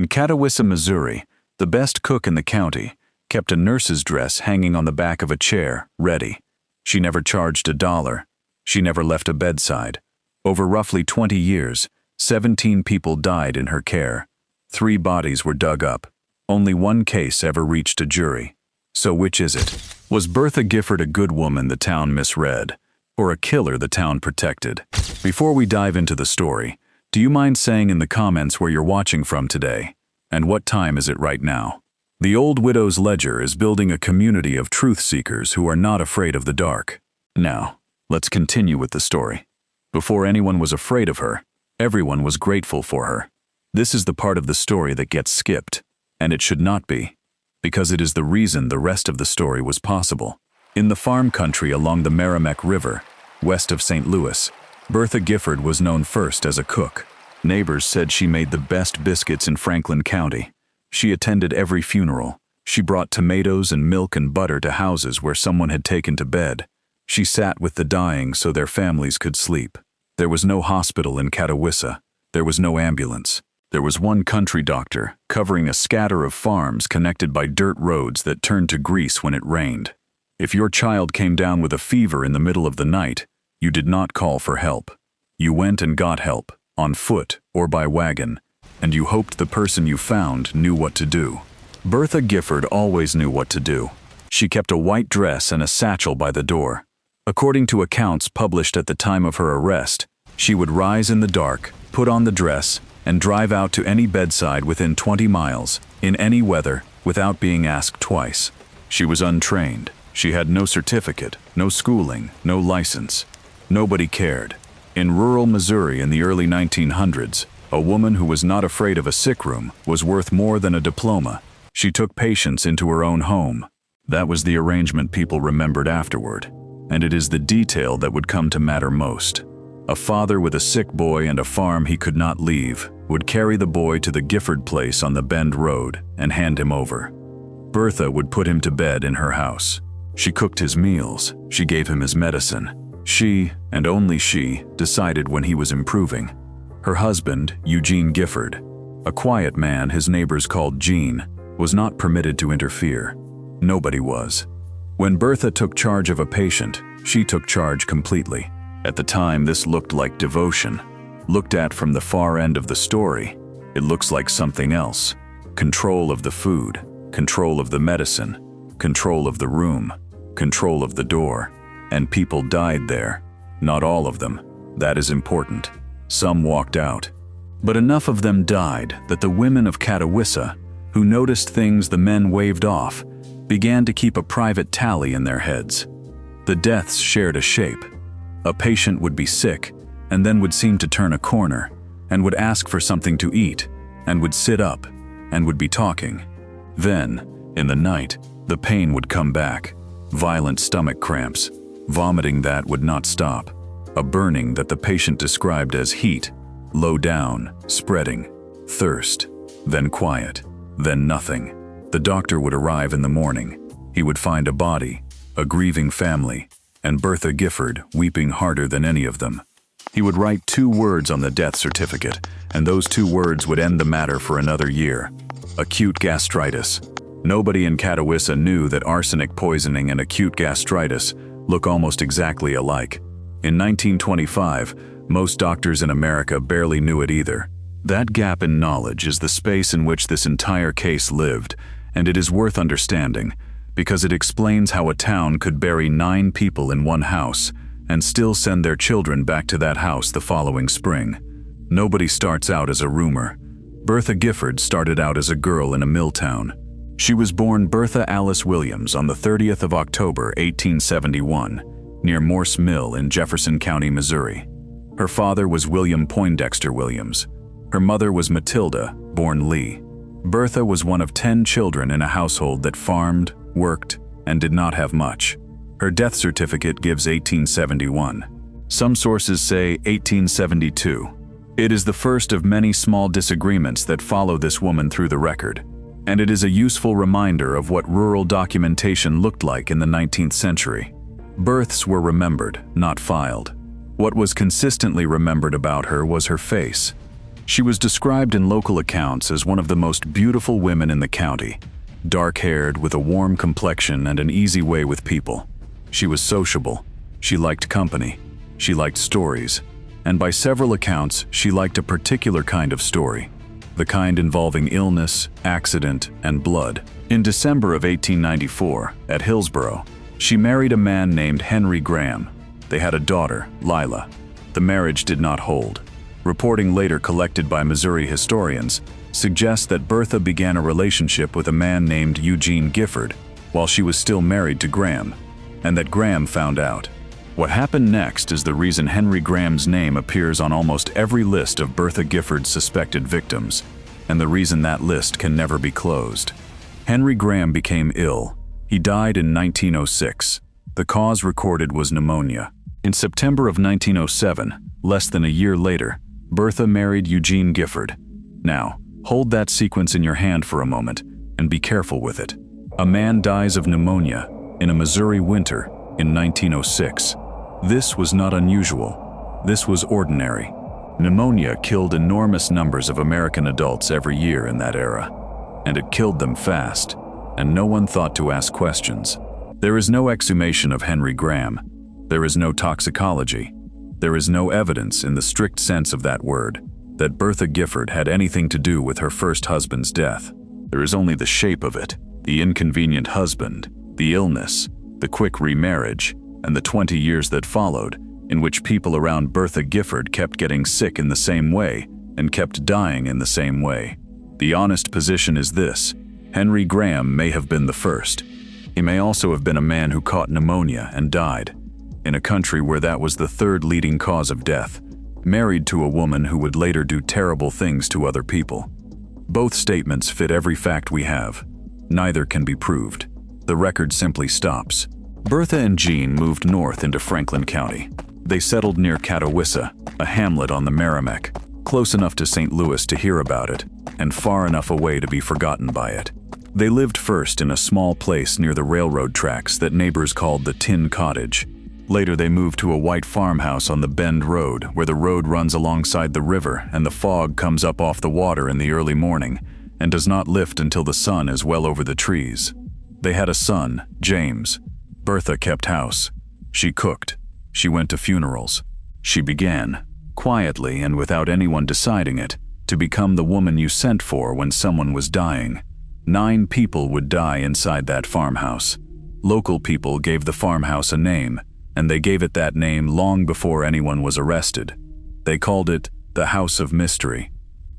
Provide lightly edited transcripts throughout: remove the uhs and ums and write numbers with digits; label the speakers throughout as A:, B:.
A: In Catawissa, Missouri, the best cook in the county kept a nurse's dress hanging on the back of a chair, ready. She never charged $1. She never left a bedside. Over roughly 20 years, 17 people died in her care. 3 bodies were dug up. Only 1 case ever reached a jury. So which is it? Was Bertha Gifford a good woman the town misread, or a killer the town protected? Before we dive into the story, do you mind saying in the comments where you're watching from today? And what time is it right now? The Old Widow's Ledger is building a community of truth seekers who are not afraid of the dark. Now, let's continue with the story. Before anyone was afraid of her, everyone was grateful for her. This is the part of the story that gets skipped, and it should not be, because it is the reason the rest of the story was possible. In the farm country along the Merrimack River, west of St. Louis, Bertha Gifford was known first as a cook. Neighbors said she made the best biscuits in Franklin County. She attended every funeral. She brought tomatoes and milk and butter to houses where someone had taken to bed. She sat with the dying so their families could sleep. There was no hospital in Catawissa. There was no ambulance. There was one country doctor covering a scatter of farms connected by dirt roads that turned to grease when it rained. If your child came down with a fever in the middle of the night, you did not call for help. You went and got help, on foot or by wagon, and you hoped the person you found knew what to do. Bertha Gifford always knew what to do. She kept a white dress and a satchel by the door. According to accounts published at the time of her arrest, she would rise in the dark, put on the dress, and drive out to any bedside within 20 miles, in any weather, without being asked twice. She was untrained. She had no certificate, no schooling, no license. Nobody cared. In rural Missouri in the early 1900s, a woman who was not afraid of a sick room was worth more than a diploma. She took patients into her own home. That was the arrangement people remembered afterward, and it is the detail that would come to matter most. A father with a sick boy and a farm he could not leave would carry the boy to the Gifford place on the Bend Road and hand him over. Bertha would put him to bed in her house. She cooked his meals. She gave him his medicine. She, and only she, decided when he was improving. Her husband, Eugene Gifford, a quiet man his neighbors called Gene, was not permitted to interfere. Nobody was. When Bertha took charge of a patient, she took charge completely. At the time, this looked like devotion. Looked at from the far end of the story, it looks like something else. Control of the food, control of the medicine, control of the room, control of the door. And people died there. Not all of them. That is important. Some walked out. But enough of them died that the women of Catawissa, who noticed things the men waved off, began to keep a private tally in their heads. The deaths shared a shape. A patient would be sick, and then would seem to turn a corner, and would ask for something to eat, and would sit up, and would be talking. Then, in the night, the pain would come back. Violent stomach cramps. Vomiting that would not stop. A burning that the patient described as heat, low down, spreading, thirst, then quiet, then nothing. The doctor would arrive in the morning. He would find a body, a grieving family, and Bertha Gifford weeping harder than any of them. He would write 2 words on the death certificate, and those 2 words would end the matter for another year. Acute gastritis. Nobody in Catawissa knew that arsenic poisoning and acute gastritis look almost exactly alike. In 1925, most doctors in America barely knew it either. That gap in knowledge is the space in which this entire case lived, and it is worth understanding, because it explains how a town could bury 9 people in one house and still send their children back to that house the following spring. Nobody starts out as a rumor. Bertha Gifford started out as a girl in a mill town. She was born Bertha Alice Williams on the 30th of October, 1871, near Morse Mill in Jefferson County, Missouri. Her father was William Poindexter Williams. Her mother was Matilda, born Lee. Bertha was one of 10 children in a household that farmed, worked, and did not have much. Her death certificate gives 1871. Some sources say 1872. It is the first of many small disagreements that follow this woman through the record, and it is a useful reminder of what rural documentation looked like in the 19th century. Births were remembered, not filed. What was consistently remembered about her was her face. She was described in local accounts as one of the most beautiful women in the county, dark-haired with a warm complexion and an easy way with people. She was sociable, she liked company, she liked stories, and by several accounts she liked a particular kind of story, the kind involving illness, accident, and blood. In December of 1894, at Hillsborough, she married a man named Henry Graham. They had a daughter, Lila. The marriage did not hold. Reporting later collected by Missouri historians suggests that Bertha began a relationship with a man named Eugene Gifford while she was still married to Graham, and that Graham found out. What happened next is the reason Henry Graham's name appears on almost every list of Bertha Gifford's suspected victims, and the reason that list can never be closed. Henry Graham became ill. He died in 1906. The cause recorded was pneumonia. In September of 1907, less than a year later, Bertha married Eugene Gifford. Now, hold that sequence in your hand for a moment and be careful with it. A man dies of pneumonia in a Missouri winter in 1906. This was not unusual. This was ordinary. Pneumonia killed enormous numbers of American adults every year in that era, and it killed them fast, and no one thought to ask questions. There is no exhumation of Henry Graham. There is no toxicology. There is no evidence in the strict sense of that word that Bertha Gifford had anything to do with her first husband's death. There is only the shape of it, the inconvenient husband, the illness, the quick remarriage, and the 20 years that followed, in which people around Bertha Gifford kept getting sick in the same way and kept dying in the same way. The honest position is this: Henry Graham may have been the first. He may also have been a man who caught pneumonia and died, in a country where that was the third leading cause of death, married to a woman who would later do terrible things to other people. Both statements fit every fact we have. Neither can be proved. The record simply stops. Bertha and Jean moved north into Franklin County. They settled near Catawissa, a hamlet on the Merrimack, close enough to St. Louis to hear about it, and far enough away to be forgotten by it. They lived first in a small place near the railroad tracks that neighbors called the Tin Cottage. Later they moved to a white farmhouse on the Bend Road, where the road runs alongside the river and the fog comes up off the water in the early morning and does not lift until the sun is well over the trees. They had a son, James. Bertha kept house. She cooked. She went to funerals. She began, quietly and without anyone deciding it, to become the woman you sent for when someone was dying. 9 people would die inside that farmhouse. Local people gave the farmhouse a name, and they gave it that name long before anyone was arrested. They called it the House of Mystery.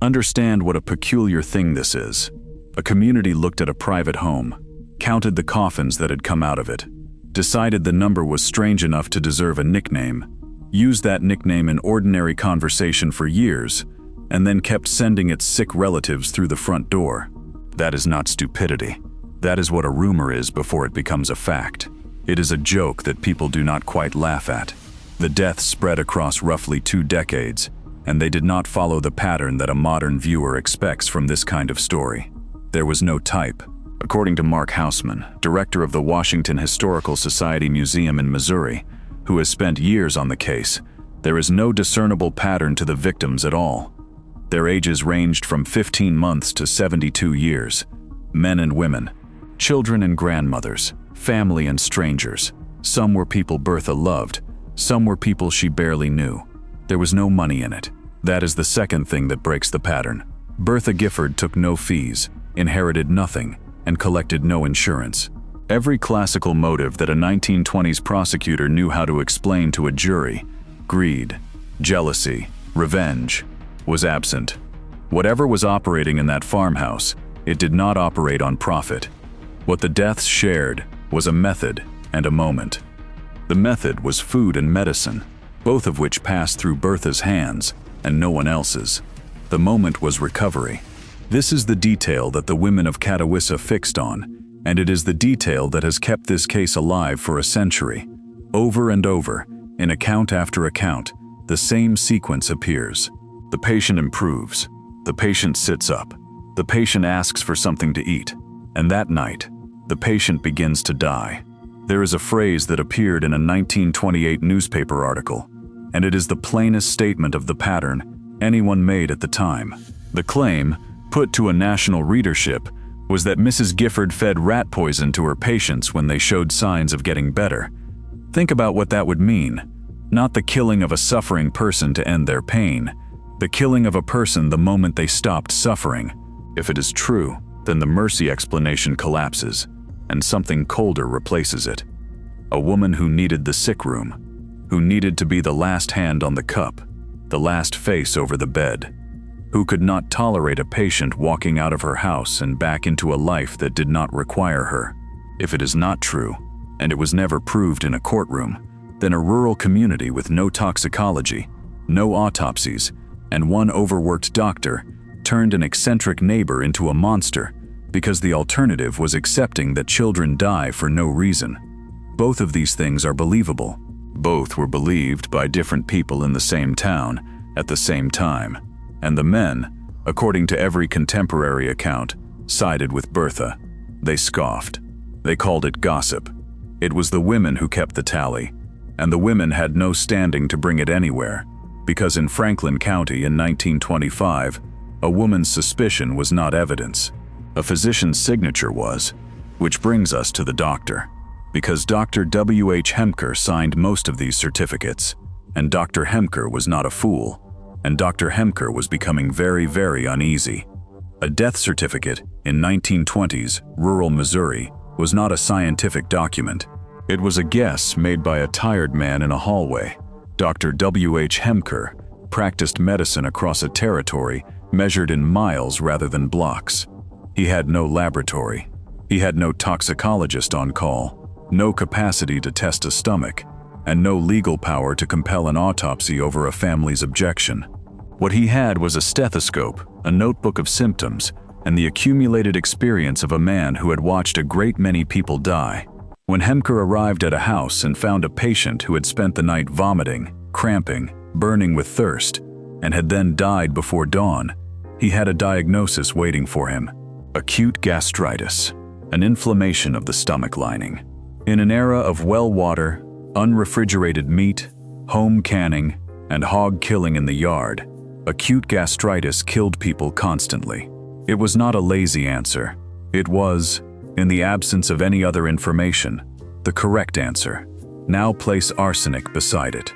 A: Understand what a peculiar thing this is. A community looked at a private home, counted the coffins that had come out of it, decided the number was strange enough to deserve a nickname, used that nickname in ordinary conversation for years, and then kept sending its sick relatives through the front door. That is not stupidity. That is what a rumor is before it becomes a fact. It is a joke that people do not quite laugh at. The deaths spread across roughly 2 decades, and they did not follow the pattern that a modern viewer expects from this kind of story. There was no type. According to Mark Hausman, director of the Washington Historical Society Museum in Missouri, who has spent years on the case, there is no discernible pattern to the victims at all. Their ages ranged from 15 months to 72 years. Men and women, children and grandmothers, family and strangers. Some were people Bertha loved, some were people she barely knew. There was no money in it. That is the second thing that breaks the pattern. Bertha Gifford took no fees, inherited nothing, and collected no insurance. Every classical motive that a 1920s prosecutor knew how to explain to a jury, greed, jealousy, revenge, was absent. Whatever was operating in that farmhouse, it did not operate on profit. What the deaths shared was a method and a moment. The method was food and medicine, both of which passed through Bertha's hands and no one else's. The moment was recovery. This is the detail that the women of Catawissa fixed on, and it is the detail that has kept this case alive for a century. Over and over, in account after account, the same sequence appears. The patient improves. The patient sits up. The patient asks for something to eat. And that night, the patient begins to die. There is a phrase that appeared in a 1928 newspaper article, and it is the plainest statement of the pattern anyone made at the time. The claim, put to a national readership, was that Mrs. Gifford fed rat poison to her patients when they showed signs of getting better. Think about what that would mean. Not the killing of a suffering person to end their pain, the killing of a person the moment they stopped suffering. If it is true, then the mercy explanation collapses, and something colder replaces it. A woman who needed the sick room, who needed to be the last hand on the cup, the last face over the bed, who could not tolerate a patient walking out of her house and back into a life that did not require her. If it is not true, and it was never proved in a courtroom, then a rural community with no toxicology, no autopsies, and one overworked doctor turned an eccentric neighbor into a monster because the alternative was accepting that children die for no reason. Both of these things are believable. Both were believed by different people in the same town at the same time. And the men, according to every contemporary account, sided with Bertha. They scoffed. They called it gossip. It was the women who kept the tally, and the women had no standing to bring it anywhere, because in Franklin County in 1925, a woman's suspicion was not evidence. A physician's signature was, which brings us to the doctor, because Dr. W.H. Hemker signed most of these certificates, and Dr. Hemker was not a fool, and Dr. Hemker was becoming very, very uneasy. A death certificate in 1920s rural Missouri was not a scientific document. It was a guess made by a tired man in a hallway. Dr. W.H. Hemker practiced medicine across a territory measured in miles rather than blocks. He had no laboratory. He had no toxicologist on call, no capacity to test a stomach, and no legal power to compel an autopsy over a family's objection. What he had was a stethoscope, a notebook of symptoms, and the accumulated experience of a man who had watched a great many people die. When Hemker arrived at a house and found a patient who had spent the night vomiting, cramping, burning with thirst, and had then died before dawn, he had a diagnosis waiting for him: acute gastritis, an inflammation of the stomach lining. In an era of well water, unrefrigerated meat, home canning, and hog killing in the yard, acute gastritis killed people constantly. It was not a lazy answer. It was, in the absence of any other information, the correct answer. Now place arsenic beside it.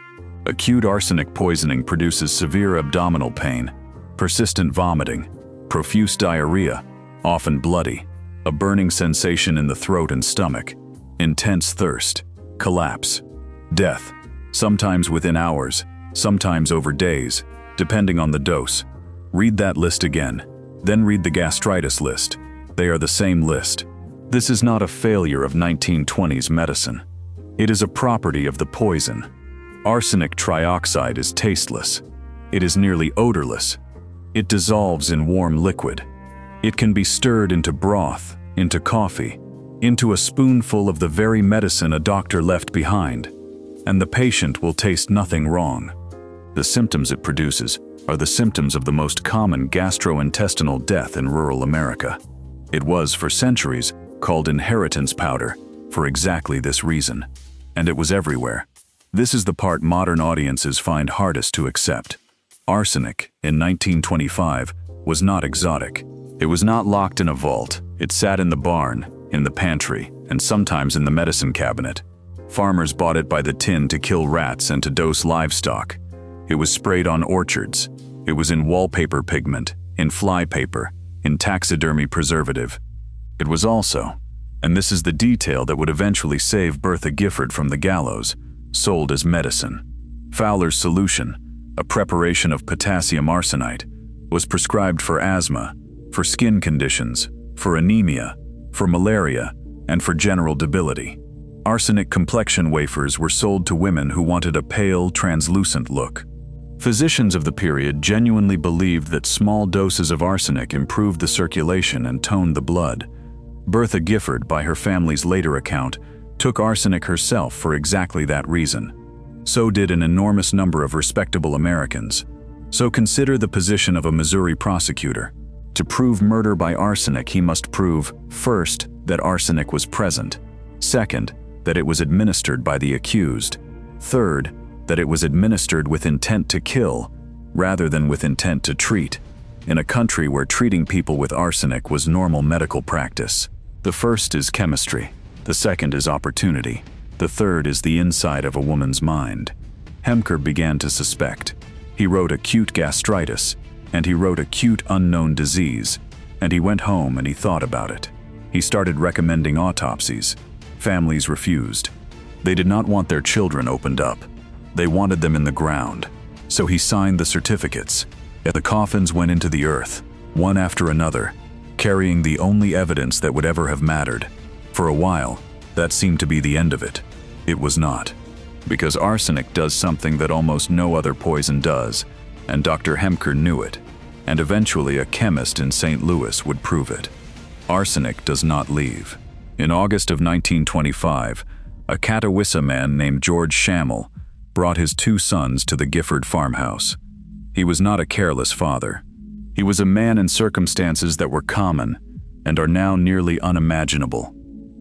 A: Acute arsenic poisoning produces severe abdominal pain, persistent vomiting, profuse diarrhea, often bloody, a burning sensation in the throat and stomach, intense thirst, collapse, death, sometimes within hours, sometimes over days, depending on the dose. Read that list again, then read the gastritis list. They are the same list. This is not a failure of 1920s medicine. It is a property of the poison. Arsenic trioxide is tasteless. It is nearly odorless. It dissolves in warm liquid. It can be stirred into broth, into coffee, into a spoonful of the very medicine a doctor left behind, and the patient will taste nothing wrong. The symptoms it produces are the symptoms of the most common gastrointestinal death in rural America. It was, for centuries, called inheritance powder for exactly this reason, and it was everywhere. This is the part modern audiences find hardest to accept. Arsenic, in 1925, was not exotic. It was not locked in a vault. It sat in the barn, in the pantry, and sometimes in the medicine cabinet. Farmers bought it by the tin to kill rats and to dose livestock. It was sprayed on orchards. It was in wallpaper pigment, in fly paper, in taxidermy preservative. It was also, and this is the detail that would eventually save Bertha Gifford from the gallows, sold as medicine. Fowler's solution, a preparation of potassium arsenite, was prescribed for asthma, for skin conditions, for anemia, for malaria, and for general debility. Arsenic complexion wafers were sold to women who wanted a pale, translucent look. Physicians of the period genuinely believed that small doses of arsenic improved the circulation and toned the blood. Bertha Gifford, by her family's later account, took arsenic herself for exactly that reason. So did an enormous number of respectable Americans. So consider the position of a Missouri prosecutor. To prove murder by arsenic, he must prove, first, that arsenic was present; second, that it was administered by the accused; third, that it was administered with intent to kill; rather than with intent to treat, in a country where treating people with arsenic was normal medical practice. The first is chemistry, the second is opportunity, the third is the inside of a woman's mind. Hemker began to suspect. He wrote acute gastritis, and he wrote acute unknown disease, and he went home and he thought about it. He started recommending autopsies. Families refused. They did not want their children opened up. They wanted them in the ground. So he signed the certificates. The coffins went into the earth, one after another, carrying the only evidence that would ever have mattered. For a while, that seemed to be the end of it. It was not. Because arsenic does something that almost no other poison does, and Dr. Hemker knew it, and eventually a chemist in St. Louis would prove it. Arsenic does not leave. In August of 1925, a Catawissa man named George Schammel brought his 2 sons to the Gifford farmhouse. He was not a careless father. He was a man in circumstances that were common and are now nearly unimaginable.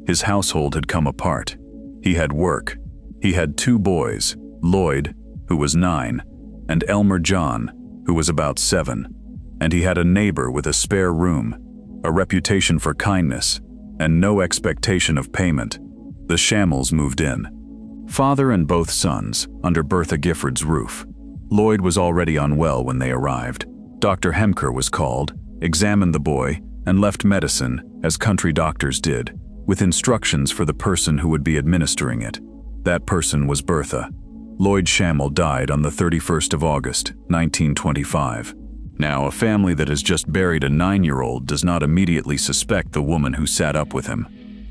A: His household had come apart. He had work. He had 2 boys, Lloyd, who was 9, and Elmer John, who was about 7. And he had a neighbor with a spare room, a reputation for kindness, and no expectation of payment. The Schammels moved in. Father and both sons, under Bertha Gifford's roof. Lloyd was already unwell when they arrived. Dr. Hemker was called, examined the boy, and left medicine, as country doctors did, with instructions for the person who would be administering it. That person was Bertha. Lloyd Schammel died on the 31st of August, 1925. Now, a family that has just buried a 9-year-old does not immediately suspect the woman who sat up with him.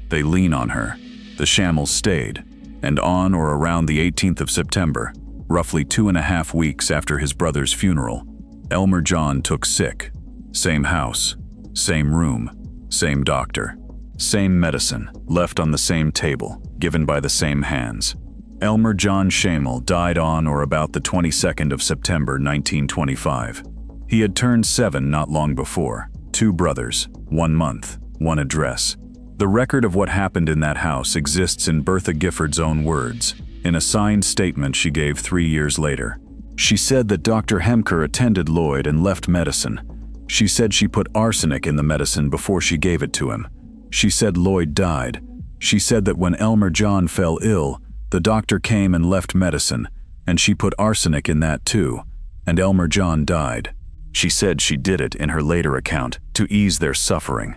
A: They lean on her. The Schammels stayed, and on or around the 18th of September, roughly 2.5 weeks after his brother's funeral, Elmer John took sick. Same house, same room, same doctor, same medicine, left on the same table, given by the same hands. Elmer John Schammel died on or about the 22nd of September 1925. He had turned 7 not long before. 2 brothers, 1 month, 1 address. The record of what happened in that house exists in Bertha Gifford's own words, in a signed statement she gave 3 years later. She said that Dr. Hemker attended Lloyd and left medicine. She said she put arsenic in the medicine before she gave it to him. She said Lloyd died. She said that when Elmer John fell ill, the doctor came and left medicine, and she put arsenic in that too, and Elmer John died. She said she did it, in her later account, to ease their suffering.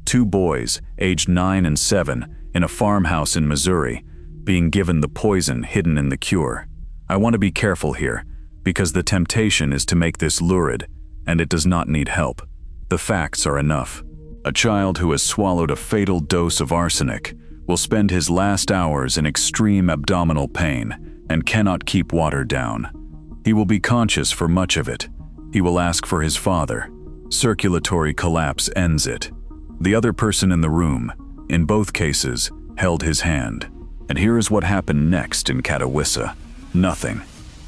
A: 2 boys, aged 9 and 7, in a farmhouse in Missouri, being given the poison hidden in the cure. I want to be careful here, because the temptation is to make this lurid, and it does not need help. The facts are enough. A child who has swallowed a fatal dose of arsenic will spend his last hours in extreme abdominal pain and cannot keep water down. He will be conscious for much of it. He will ask for his father. Circulatory collapse ends it. The other person in the room, in both cases, held his hand. And here is what happened next in Catawissa. Nothing.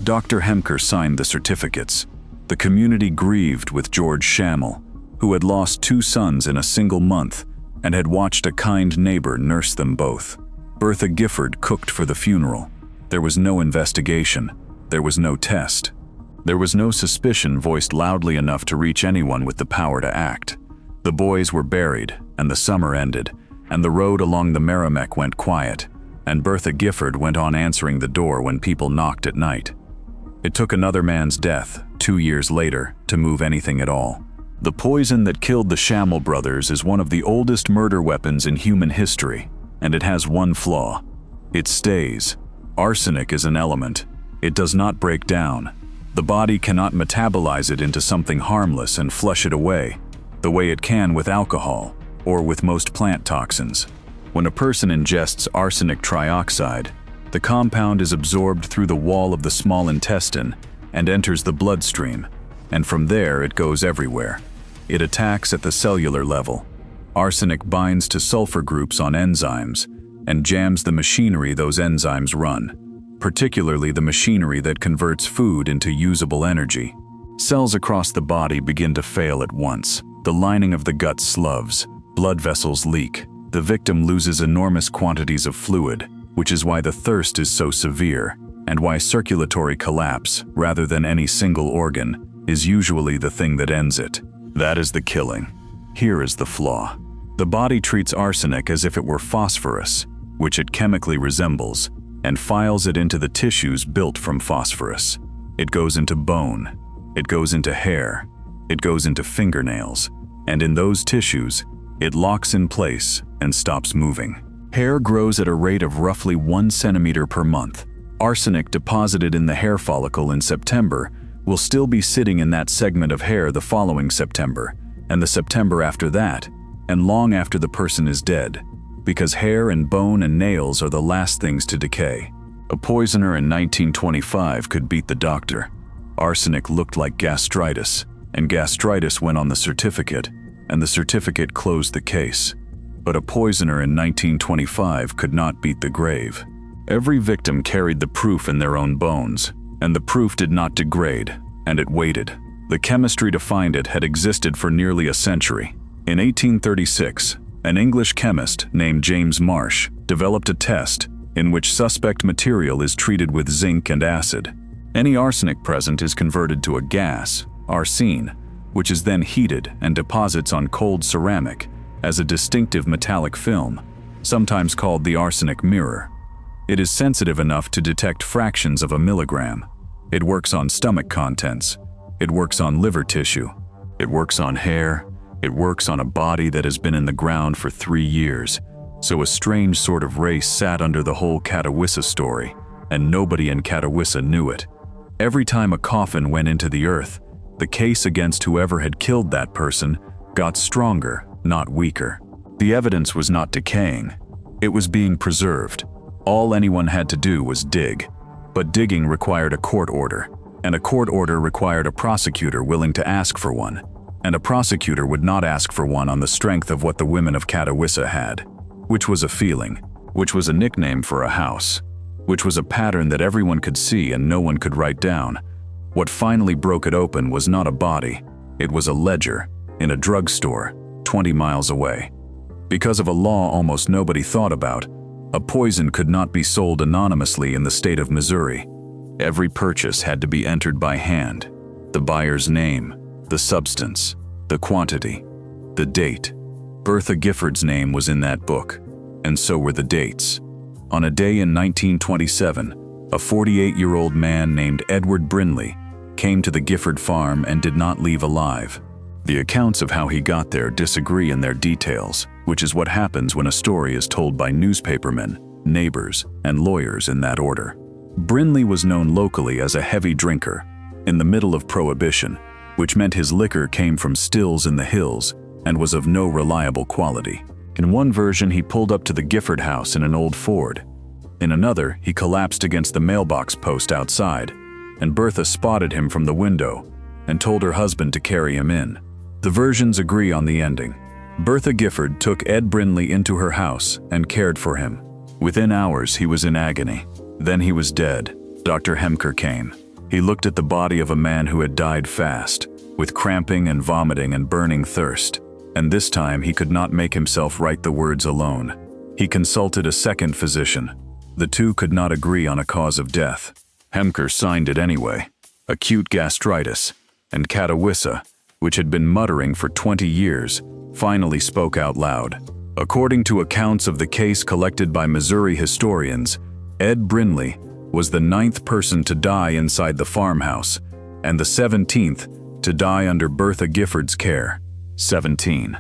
A: Dr. Hemker signed the certificates. The community grieved with George Schammel, who had lost 2 sons in a single month and had watched a kind neighbor nurse them both. Bertha Gifford cooked for the funeral. There was no investigation. There was no test. There was no suspicion voiced loudly enough to reach anyone with the power to act. The boys were buried, and the summer ended, and the road along the Merrimack went quiet, and Bertha Gifford went on answering the door when people knocked at night. It took another man's death, 2 years later, to move anything at all. The poison that killed the Schammel brothers is one of the oldest murder weapons in human history, and it has one flaw. It stays. Arsenic is an element. It does not break down. The body cannot metabolize it into something harmless and flush it away, the way it can with alcohol or with most plant toxins. When a person ingests arsenic trioxide, the compound is absorbed through the wall of the small intestine and enters the bloodstream, and from there it goes everywhere. It attacks at the cellular level. Arsenic binds to sulfur groups on enzymes and jams the machinery those enzymes run, particularly the machinery that converts food into usable energy. Cells across the body begin to fail at once. The lining of the gut sloughs, blood vessels leak. The victim loses enormous quantities of fluid, which is why the thirst is so severe. and why circulatory collapse, rather than any single organ, is usually the thing that ends it. That is the killing. Here is the flaw. The body treats arsenic as if it were phosphorus, which it chemically resembles, and files it into the tissues built from phosphorus. It goes into bone, it goes into hair, it goes into fingernails, and in those tissues, it locks in place and stops moving. Hair grows at a rate of roughly 1 centimeter per month. Arsenic deposited in the hair follicle in September will still be sitting in that segment of hair the following September, and the September after that, and long after the person is dead, because hair and bone and nails are the last things to decay. A poisoner in 1925 could beat the doctor. Arsenic looked like gastritis, and gastritis went on the certificate, and the certificate closed the case. But a poisoner in 1925 could not beat the grave. Every victim carried the proof in their own bones, and the proof did not degrade, and it waited. The chemistry to find it had existed for nearly a century. In 1836, an English chemist named James Marsh developed a test in which suspect material is treated with zinc and acid. Any arsenic present is converted to a gas, arsine, which is then heated and deposits on cold ceramic as a distinctive metallic film, sometimes called the arsenic mirror. It is sensitive enough to detect fractions of a milligram. It works on stomach contents. It works on liver tissue. It works on hair. It works on a body that has been in the ground for 3 years. So a strange sort of race sat under the whole Catawissa story, and nobody in Catawissa knew it. Every time a coffin went into the earth, the case against whoever had killed that person got stronger, not weaker. The evidence was not decaying. It was being preserved. All anyone had to do was dig. But digging required a court order, and a court order required a prosecutor willing to ask for one. And a prosecutor would not ask for one on the strength of what the women of Catawissa had, which was a feeling, which was a nickname for a house, which was a pattern that everyone could see and no one could write down. What finally broke it open was not a body, it was a ledger, in a drugstore, 20 miles away. Because of a law almost nobody thought about, a poison could not be sold anonymously in the state of Missouri. Every purchase had to be entered by hand. The buyer's name, the substance, the quantity, the date. Bertha Gifford's name was in that book, and so were the dates. On a day in 1927, a 48-year-old man named Edward Brinley came to the Gifford farm and did not leave alive. The accounts of how he got there disagree in their details, which is what happens when a story is told by newspapermen, neighbors, and lawyers in that order. Brinley was known locally as a heavy drinker, in the middle of Prohibition, which meant his liquor came from stills in the hills and was of no reliable quality. In one version, he pulled up to the Gifford house in an old Ford. In another, he collapsed against the mailbox post outside, and Bertha spotted him from the window and told her husband to carry him in. The versions agree on the ending. Bertha Gifford took Ed Brinley into her house and cared for him. Within hours, he was in agony. Then he was dead. Dr. Hemker came. He looked at the body of a man who had died fast, with cramping and vomiting and burning thirst. And this time he could not make himself write the words alone. He consulted a second physician. The two could not agree on a cause of death. Hemker signed it anyway. Acute gastritis. And Catawissa, which had been muttering for 20 years, finally spoke out loud. According to accounts of the case collected by Missouri historians, Ed Brinley was the 9th person to die inside the farmhouse, and the 17th to die under Bertha Gifford's care. 17.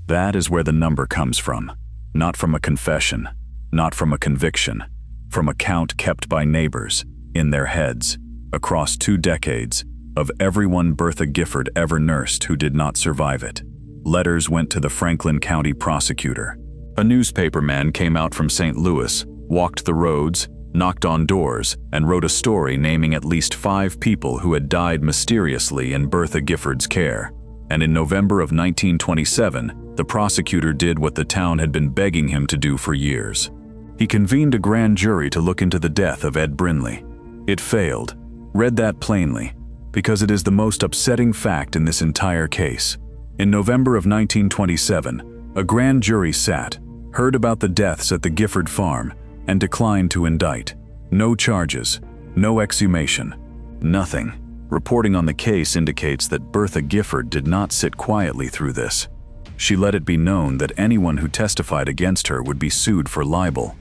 A: That is where the number comes from. Not from a confession, not from a conviction, from a count kept by neighbors, in their heads, across 2 decades, of everyone Bertha Gifford ever nursed who did not survive it. Letters went to the Franklin County prosecutor. A newspaperman came out from St. Louis, walked the roads, knocked on doors, and wrote a story naming at least 5 people who had died mysteriously in Bertha Gifford's care. And in November of 1927, the prosecutor did what the town had been begging him to do for years. He convened a grand jury to look into the death of Ed Brinley. It failed. Read that plainly, because it is the most upsetting fact in this entire case. In November of 1927, a grand jury sat, heard about the deaths at the Gifford farm, and declined to indict. No charges. No exhumation. Nothing. Reporting on the case indicates that Bertha Gifford did not sit quietly through this. She let it be known that anyone who testified against her would be sued for libel.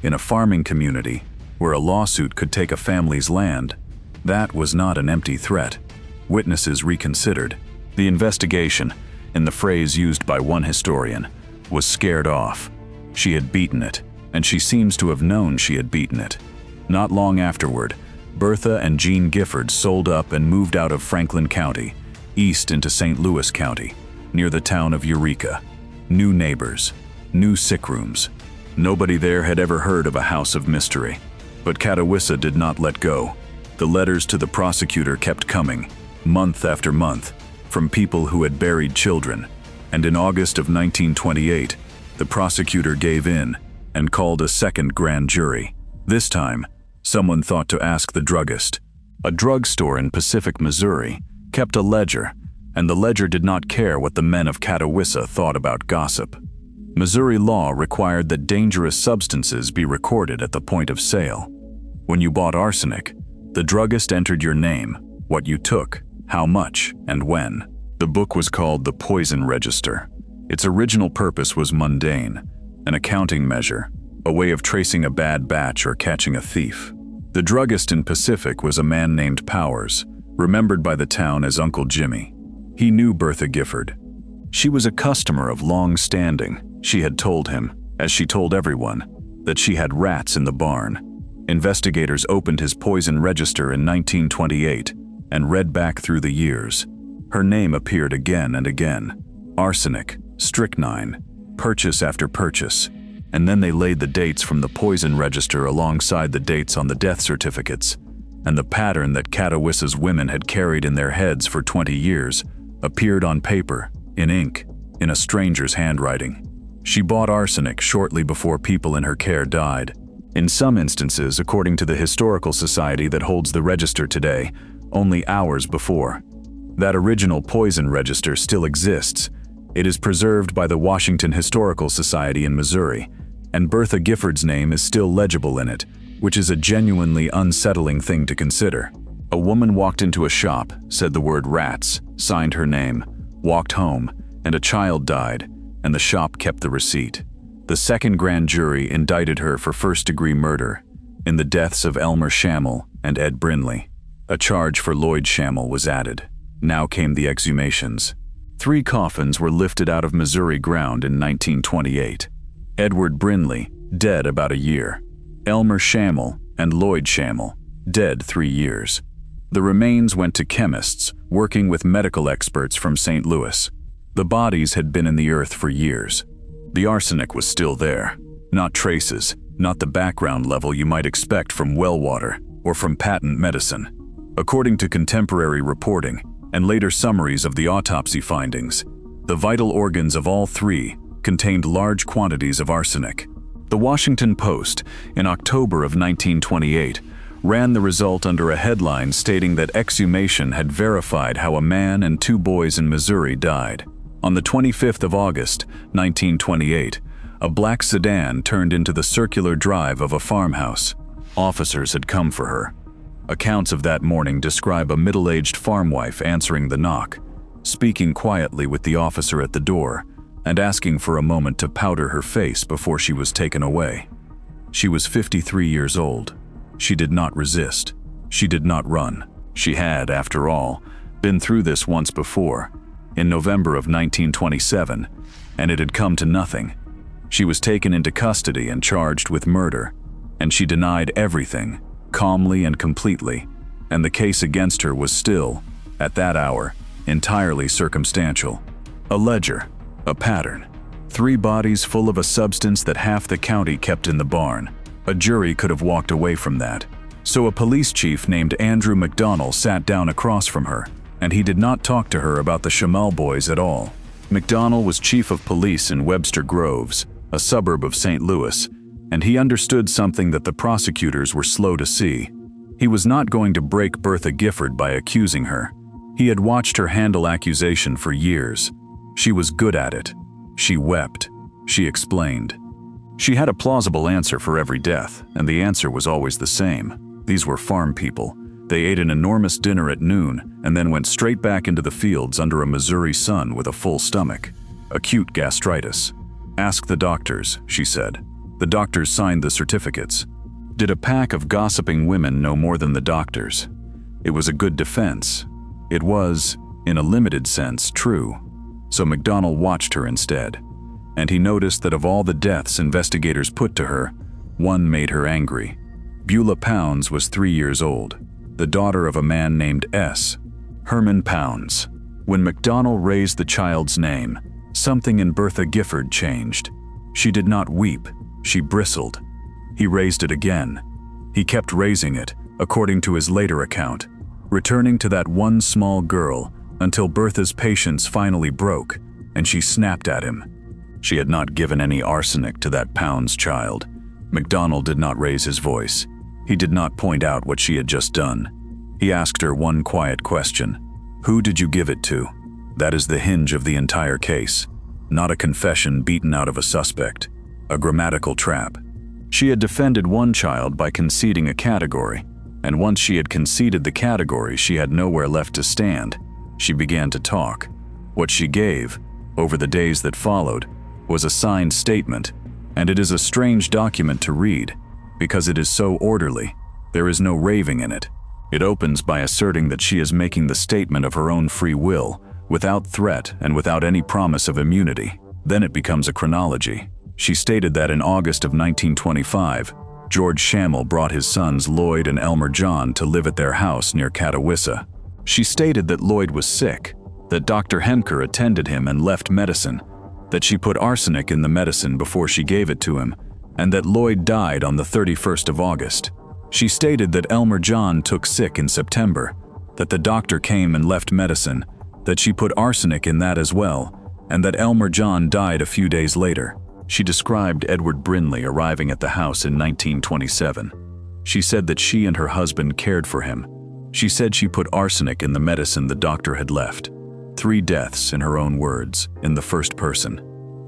A: In a farming community, where a lawsuit could take a family's land, that was not an empty threat. Witnesses reconsidered. The investigation, in the phrase used by one historian, was scared off. She had beaten it, and she seems to have known she had beaten it. Not long afterward, Bertha and Jean Gifford sold up and moved out of Franklin County, east into St. Louis County, near the town of Eureka. New neighbors, new sick rooms. Nobody there had ever heard of a house of mystery. But Catawissa did not let go. The letters to the prosecutor kept coming, month after month, from people who had buried children. And in August of 1928, the prosecutor gave in and called a second grand jury. This time, someone thought to ask the druggist. A drugstore in Pacific, Missouri, kept a ledger, and the ledger did not care what the men of Catawissa thought about gossip. Missouri law required that dangerous substances be recorded at the point of sale. When you bought arsenic, the druggist entered your name, what you took, how much, and when. The book was called the Poison Register. Its original purpose was mundane, an accounting measure, a way of tracing a bad batch or catching a thief. The druggist in Pacific was a man named Powers, remembered by the town as Uncle Jimmy. He knew Bertha Gifford. She was a customer of long standing. She had told him, as she told everyone, that she had rats in the barn. Investigators opened his poison register in 1928 and read back through the years. Her name appeared again and again. Arsenic, strychnine, purchase after purchase. And then they laid the dates from the poison register alongside the dates on the death certificates. And the pattern that Catawissa's women had carried in their heads for 20 years appeared on paper, in ink, in a stranger's handwriting. She bought arsenic shortly before people in her care died. In some instances, according to the historical society that holds the register today, only hours before. That original poison register still exists. It is preserved by the Washington Historical Society in Missouri, and Bertha Gifford's name is still legible in it, which is a genuinely unsettling thing to consider. A woman walked into a shop, said the word rats, signed her name, walked home, and a child died, and the shop kept the receipt. The second grand jury indicted her for first-degree murder in the deaths of Elmer Schammel and Ed Brinley. A charge for Lloyd Schammel was added. Now came the exhumations. 3 coffins were lifted out of Missouri ground in 1928. Edward Brinley, dead about a year. Elmer Schammel and Lloyd Schammel, dead 3 years. The remains went to chemists working with medical experts from St. Louis. The bodies had been in the earth for years. The arsenic was still there. Not traces, not the background level you might expect from well water or from patent medicine. According to contemporary reporting and later summaries of the autopsy findings, the vital organs of all 3 contained large quantities of arsenic. The Washington Post, in October of 1928, ran the result under a headline stating that exhumation had verified how a man and 2 boys in Missouri died. On the 25th of August, 1928, a black sedan turned into the circular drive of a farmhouse. Officers had come for her. Accounts of that morning describe a middle-aged farm wife answering the knock, speaking quietly with the officer at the door, and asking for a moment to powder her face before she was taken away. She was 53 years old. She did not resist. She did not run. She had, after all, been through this once before, in November of 1927, and it had come to nothing. She was taken into custody and charged with murder, and she denied everything, calmly and completely, and the case against her was still, at that hour, entirely circumstantial. A ledger, a pattern, 3 bodies full of a substance that half the county kept in the barn. A jury could have walked away from that. So a police chief named Andrew McDonnell sat down across from her, and he did not talk to her about the Schammel boys at all. McDonnell was chief of police in Webster Groves, a suburb of St. Louis, and he understood something that the prosecutors were slow to see. He was not going to break Bertha Gifford by accusing her. He had watched her handle accusation for years. She was good at it. She wept. She explained. She had a plausible answer for every death, and the answer was always the same. These were farm people. They ate an enormous dinner at noon and then went straight back into the fields under a Missouri sun with a full stomach. Acute gastritis. "Ask the doctors," she said. The doctors signed the certificates. Did a pack of gossiping women know more than the doctors? It was a good defense. It was, in a limited sense, true. So McDonald watched her instead. And he noticed that of all the deaths investigators put to her, one made her angry. Beulah Pounds was 3 years old, the daughter of a man named S. Herman Pounds. When McDonald raised the child's name, something in Bertha Gifford changed. She did not weep, she bristled. He raised it again. He kept raising it, according to his later account, returning to that one small girl until Bertha's patience finally broke, and she snapped at him. She had not given any arsenic to that Pounds child. McDonald did not raise his voice. He did not point out what she had just done. He asked her one quiet question. "Who did you give it to?" That is the hinge of the entire case. Not a confession beaten out of a suspect. A grammatical trap. She had defended one child by conceding a category, and once she had conceded the category, she had nowhere left to stand. She began to talk. What she gave, over the days that followed, was a signed statement, and it is a strange document to read, because it is so orderly. There is no raving in it. It opens by asserting that she is making the statement of her own free will, without threat and without any promise of immunity. Then it becomes a chronology. She stated that in August of 1925, George Schammel brought his sons Lloyd and Elmer John to live at their house near Catawissa. She stated that Lloyd was sick, that Dr. Henker attended him and left medicine, that she put arsenic in the medicine before she gave it to him, and that Lloyd died on the 31st of August. She stated that Elmer John took sick in September, that the doctor came and left medicine, that she put arsenic in that as well, and that Elmer John died a few days later. She described Edward Brinley arriving at the house in 1927. She said that she and her husband cared for him. She said she put arsenic in the medicine the doctor had left. 3 deaths, in her own words, in the first person.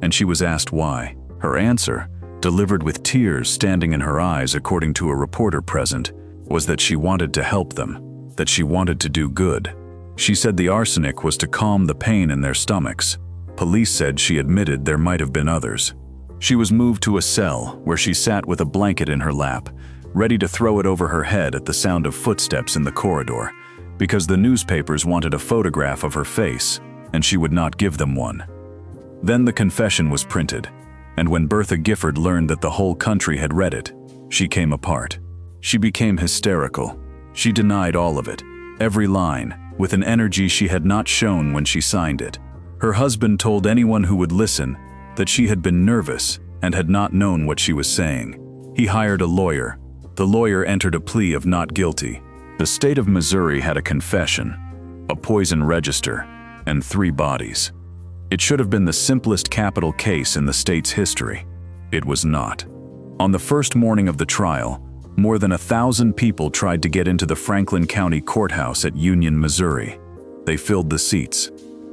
A: And she was asked why. Her answer, delivered with tears standing in her eyes according to a reporter present, was that she wanted to help them, that she wanted to do good. She said the arsenic was to calm the pain in their stomachs. Police said she admitted there might have been others. She was moved to a cell where she sat with a blanket in her lap, ready to throw it over her head at the sound of footsteps in the corridor, because the newspapers wanted a photograph of her face, and she would not give them one. Then the confession was printed, and when Bertha Gifford learned that the whole country had read it, she came apart. She became hysterical. She denied all of it, every line, with an energy she had not shown when she signed it. Her husband told anyone who would listen that she had been nervous and had not known what she was saying. He hired a lawyer. The lawyer entered a plea of not guilty. The state of Missouri had a confession, a poison register, and 3 bodies. It should have been the simplest capital case in the state's history. It was not. On the first morning of the trial, more than 1,000 people tried to get into the Franklin County Courthouse at Union, Missouri. They filled the seats.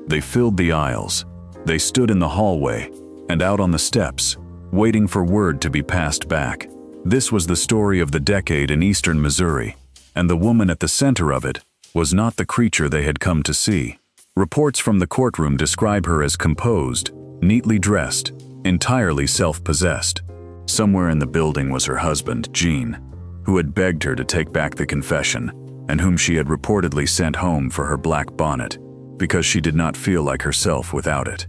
A: They filled the aisles. They stood in the hallway and out on the steps, waiting for word to be passed back. This was the story of the decade in eastern Missouri, and the woman at the center of it was not the creature they had come to see. Reports from the courtroom describe her as composed, neatly dressed, entirely self-possessed. Somewhere in the building was her husband, Gene, who had begged her to take back the confession, and whom she had reportedly sent home for her black bonnet, because she did not feel like herself without it.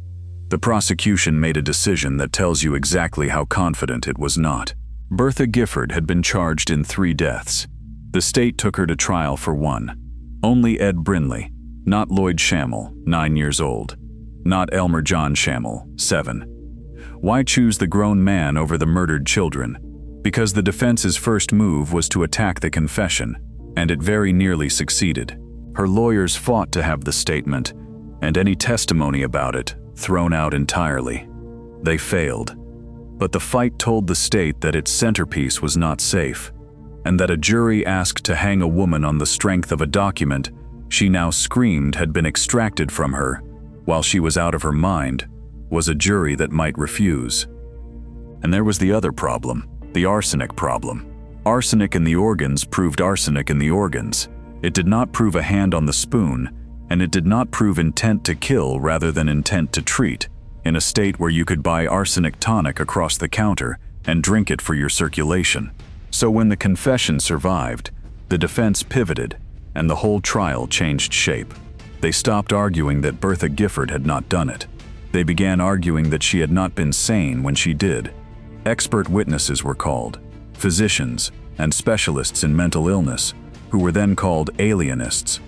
A: The prosecution made a decision that tells you exactly how confident it was not. Bertha Gifford had been charged in 3 deaths. The state took her to trial for 1. Only Ed Brinley, not Lloyd Schammel, 9 years old. Not Elmer John Schammel, 7. Why choose the grown man over the murdered children? Because the defense's first move was to attack the confession, and it very nearly succeeded. Her lawyers fought to have the statement, and any testimony about it, thrown out entirely. They failed. But the fight told the state that its centerpiece was not safe, and that a jury asked to hang a woman on the strength of a document she now screamed had been extracted from her while she was out of her mind was a jury that might refuse. And there was the other problem, the arsenic problem. Arsenic in the organs proved arsenic in the organs. It did not prove a hand on the spoon, and it did not prove intent to kill rather than intent to treat, in a state where you could buy arsenic tonic across the counter and drink it for your circulation. So when the confession survived, the defense pivoted, and the whole trial changed shape. They stopped arguing that Bertha Gifford had not done it. They began arguing that she had not been sane when she did. Expert witnesses were called, physicians and specialists in mental illness, who were then called alienists.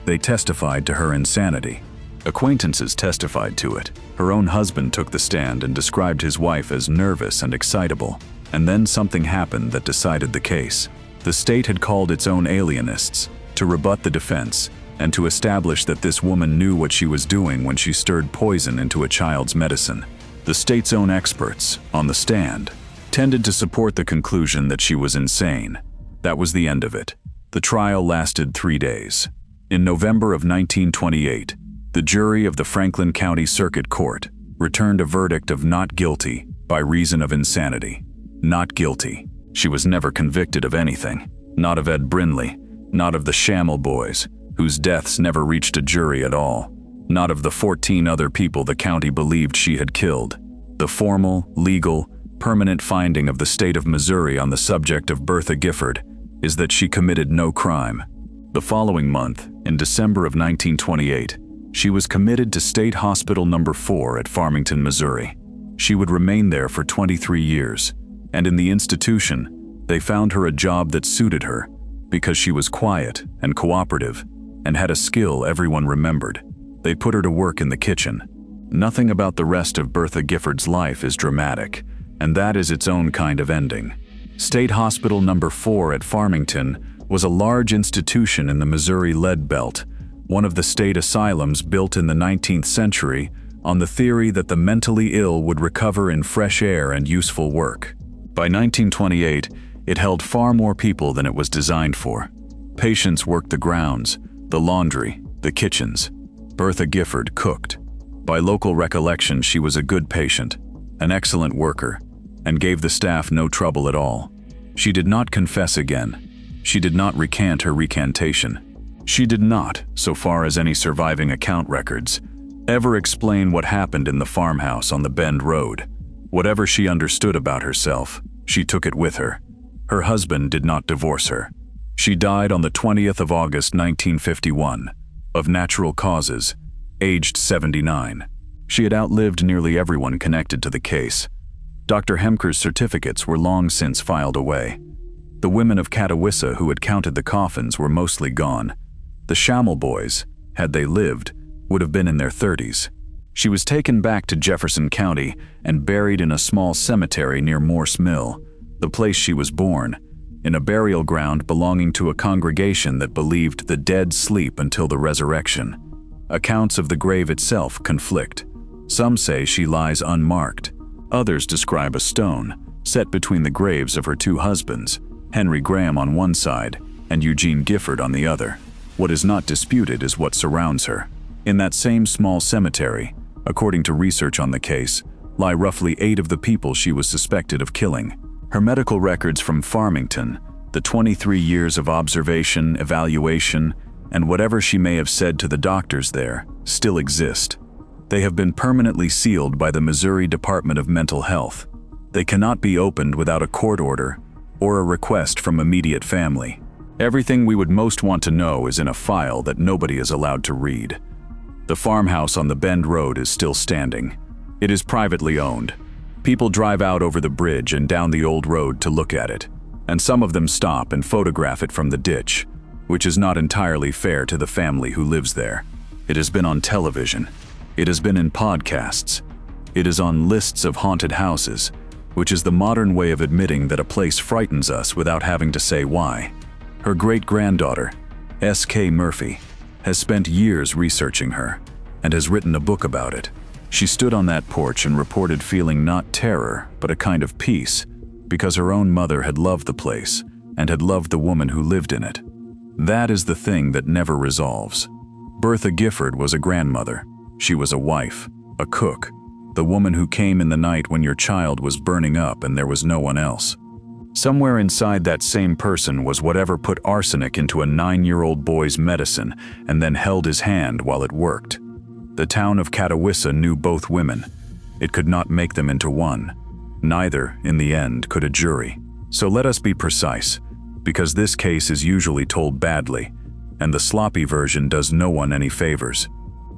A: They testified to her insanity. Acquaintances testified to it. Her own husband took the stand and described his wife as nervous and excitable. And then something happened that decided the case. The state had called its own alienists to rebut the defense and to establish that this woman knew what she was doing when she stirred poison into a child's medicine. The state's own experts, on the stand, tended to support the conclusion that she was insane. That was the end of it. The trial lasted 3 days. In November of 1928, the jury of the Franklin County Circuit Court returned a verdict of not guilty by reason of insanity. Not guilty. She was never convicted of anything. Not of Ed Brindley, not of the Schammel boys, whose deaths never reached a jury at all, not of the 14 other people the county believed she had killed. The formal, legal, permanent finding of the state of Missouri on the subject of Bertha Gifford is that she committed no crime. The following month, in December of 1928, she was committed to State Hospital No. 4 at Farmington, Missouri. She would remain there for 23 years, and in the institution, they found her a job that suited her because she was quiet and cooperative and had a skill everyone remembered. They put her to work in the kitchen. Nothing about the rest of Bertha Gifford's life is dramatic, and that is its own kind of ending. State Hospital No. 4 at Farmington was a large institution in the Missouri Lead Belt, one of the state asylums built in the 19th century on the theory that the mentally ill would recover in fresh air and useful work. By 1928, it held far more people than it was designed for. Patients worked the grounds, the laundry, the kitchens. Bertha Gifford cooked. By local recollection, she was a good patient, an excellent worker, and gave the staff no trouble at all. She did not confess again. She did not recant her recantation. She did not, so far as any surviving account records, ever explain what happened in the farmhouse on the Bend Road. Whatever she understood about herself, she took it with her. Her husband did not divorce her. She died on the 20th of August 1951, of natural causes, aged 79. She had outlived nearly everyone connected to the case. Dr. Hemker's certificates were long since filed away. The women of Catawissa who had counted the coffins were mostly gone. The Schammel boys, had they lived, would have been in their 30s. She was taken back to Jefferson County and buried in a small cemetery near Morse Mill, the place she was born, in a burial ground belonging to a congregation that believed the dead sleep until the resurrection. Accounts of the grave itself conflict. Some say she lies unmarked. Others describe a stone set between the graves of her two husbands, Henry Graham on one side and Eugene Gifford on the other. What is not disputed is what surrounds her. In that same small cemetery, according to research on the case, lie roughly 8 of the people she was suspected of killing. Her medical records from Farmington, the 23 years of observation, evaluation, and whatever she may have said to the doctors there, still exist. They have been permanently sealed by the Missouri Department of Mental Health. They cannot be opened without a court order or a request from immediate family. Everything we would most want to know is in a file that nobody is allowed to read. The farmhouse on the Bend Road is still standing. It is privately owned. People drive out over the bridge and down the old road to look at it, and some of them stop and photograph it from the ditch, which is not entirely fair to the family who lives there. It has been on television. It has been in podcasts. It is on lists of haunted houses, which is the modern way of admitting that a place frightens us without having to say why. Her great-granddaughter, S.K. Murphy, has spent years researching her and has written a book about it. She stood on that porch and reported feeling not terror, but a kind of peace, because her own mother had loved the place and had loved the woman who lived in it. That is the thing that never resolves. Bertha Gifford was a grandmother. She was a wife, a cook, the woman who came in the night when your child was burning up and there was no one else. Somewhere inside that same person was whatever put arsenic into a 9-year-old boy's medicine and then held his hand while it worked. The town of Katowice knew both women. It could not make them into one. Neither, in the end, could a jury. So let us be precise, because this case is usually told badly, and the sloppy version does no one any favors.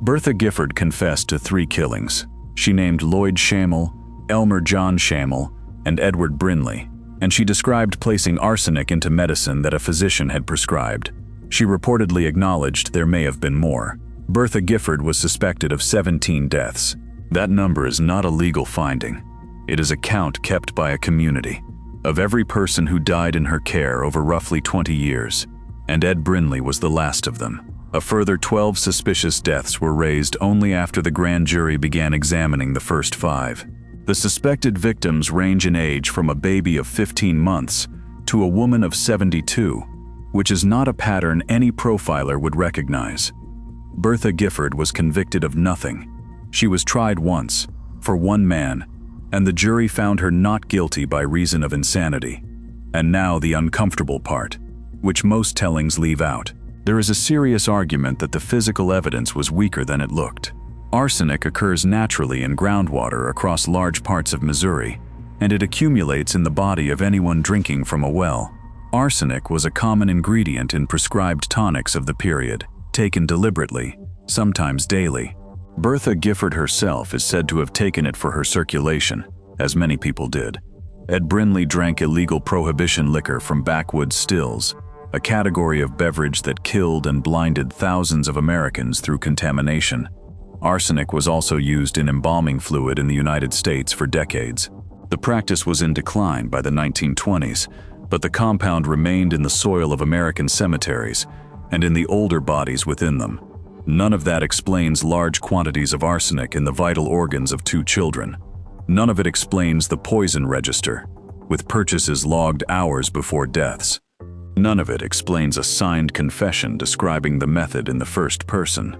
A: Bertha Gifford confessed to 3 killings. She named Lloyd Schammel, Elmer John Schammel, and Edward Brinley, and she described placing arsenic into medicine that a physician had prescribed. She reportedly acknowledged there may have been more. Bertha Gifford was suspected of 17 deaths. That number is not a legal finding. It is a count kept by a community of every person who died in her care over roughly 20 years, and Ed Brinley was the last of them. A further 12 suspicious deaths were raised only after the grand jury began examining the first 5. The suspected victims range in age from a baby of 15 months to a woman of 72, which is not a pattern any profiler would recognize. Bertha Gifford was convicted of nothing. She was tried once, for one man, and the jury found her not guilty by reason of insanity. And now the uncomfortable part, which most tellings leave out. There is a serious argument that the physical evidence was weaker than it looked. Arsenic occurs naturally in groundwater across large parts of Missouri, and it accumulates in the body of anyone drinking from a well. Arsenic was a common ingredient in prescribed tonics of the period, taken deliberately, sometimes daily. Bertha Gifford herself is said to have taken it for her circulation, as many people did. Ed Brinley drank illegal prohibition liquor from backwoods stills, a category of beverage that killed and blinded thousands of Americans through contamination. Arsenic was also used in embalming fluid in the United States for decades. The practice was in decline by the 1920s, but the compound remained in the soil of American cemeteries and in the older bodies within them. None of that explains large quantities of arsenic in the vital organs of 2 children. None of it explains the poison register, with purchases logged hours before deaths. None of it explains a signed confession describing the method in the first person.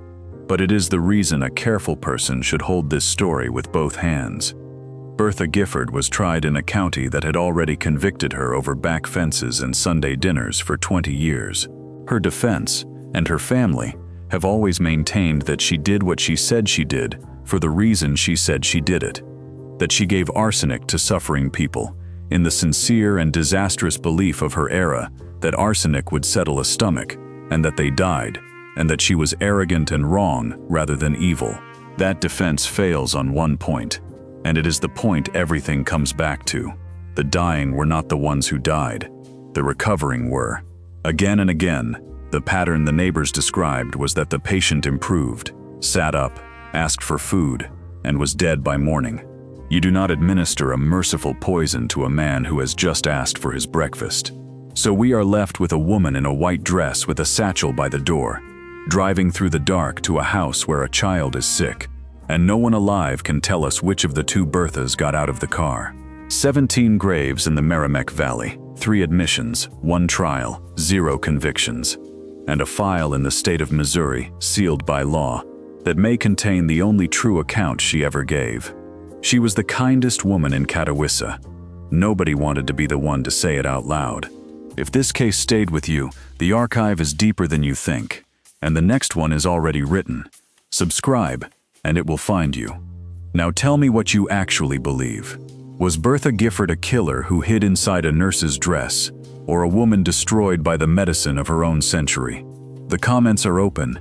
A: But it is the reason a careful person should hold this story with both hands. Bertha Gifford was tried in a county that had already convicted her over back fences and Sunday dinners for 20 years. Her defense, and her family, have always maintained that she did what she said she did for the reason she said she did it. That she gave arsenic to suffering people, in the sincere and disastrous belief of her era that arsenic would settle a stomach, and that they died, and that she was arrogant and wrong rather than evil. That defense fails on one point, and it is the point everything comes back to. The dying were not the ones who died. The recovering were. Again and again, the pattern the neighbors described was that the patient improved, sat up, asked for food, and was dead by morning. You do not administer a merciful poison to a man who has just asked for his breakfast. So we are left with a woman in a white dress with a satchel by the door, driving through the dark to a house where a child is sick, and no one alive can tell us which of the 2 Berthas got out of the car. 17 graves in the Merrimack Valley, 3 admissions, 1 trial, 0 convictions, and a file in the state of Missouri, sealed by law, that may contain the only true account she ever gave. She was the kindest woman in Katowice. Nobody wanted to be the one to say it out loud. If this case stayed with you, the archive is deeper than you think, and the next one is already written. Subscribe, and it will find you. Now tell me what you actually believe. Was Bertha Gifford a killer who hid inside a nurse's dress, or a woman destroyed by the medicine of her own century? The comments are open,